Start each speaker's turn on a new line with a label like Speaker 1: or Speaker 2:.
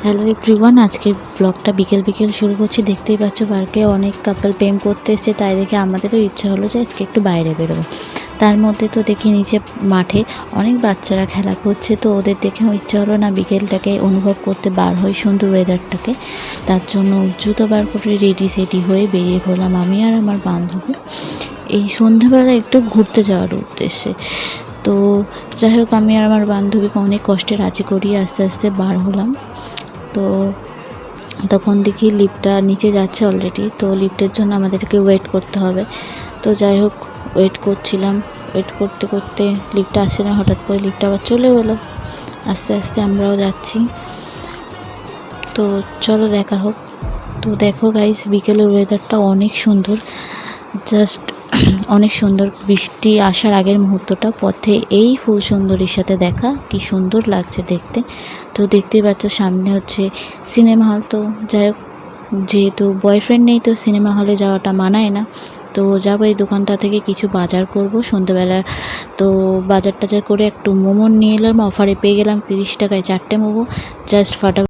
Speaker 1: Hello everyone, আজকের ব্লগটা বিকেল বিকেল শুরু করছি। দেখতেই পাচ্ছ পার্কে অনেক কাপল প্রেম করতে এসছে, তাই দেখে আমাদেরও ইচ্ছা হলো যে আজকে একটু বাইরে বেরোবো। তার মধ্যে তো দেখি নিচে মাঠে অনেক বাচ্চারা খেলা করছে, তো ওদের দেখেও ইচ্ছা হলো না বিকেলটাকে অনুভব করতে, বার হই সুন্দর ওয়েদারটাকে। তার জন্য জুতো বার করে রেডি সেডি হয়ে বেরিয়ে পড়লাম আমি আর আমার বান্ধবী এই সন্ধ্যেবেলা একটু ঘুরতে যাওয়ার উদ্দেশ্যে। তো যাই হোক, আমি আর আমার বান্ধবীকে অনেক কষ্টে রাজি করিয়ে আস্তে আস্তে বার হলাম। তো তখন দেখি লিফটটা নিচে যাচ্ছে অলরেডি, তো লিফটের জন্য আমাদেরকে ওয়েট করতে হবে। তো যাই হোক, ওয়েট করছিলাম, ওয়েট করতে করতে লিফটটা আসছে না, হঠাৎ করে লিফটটা আবার চলে গেলো। আস্তে আস্তে আমরাও যাচ্ছি, তো চলো দেখা হোক। তো দেখো গাইস, বিকেলের ওয়েদারটা অনেক সুন্দর, জাস্ট অনেক সুন্দর। বৃষ্টি আসার আগের মুহূর্তটা, পথে এই ফুল সুন্দরীর সাথে দেখা, কি সুন্দর লাগছে দেখতে। তো দেখতেই পাচ্ছ সামনে হচ্ছে সিনেমা হল। তো যাই হোক, যেহেতু বয়ফ্রেন্ড নেই তো সিনেমা হলে যাওয়াটা মানায় না, তো যাবো এই দোকানটা থেকে কিছু বাজার করব সন্ধ্যেবেলা। তো বাজার টাজার করে একটু মোমো নিয়ে এলাম, অফারে পেয়ে গেলাম 30 টাকায় 4টে মোমো, জাস্ট ফাটা।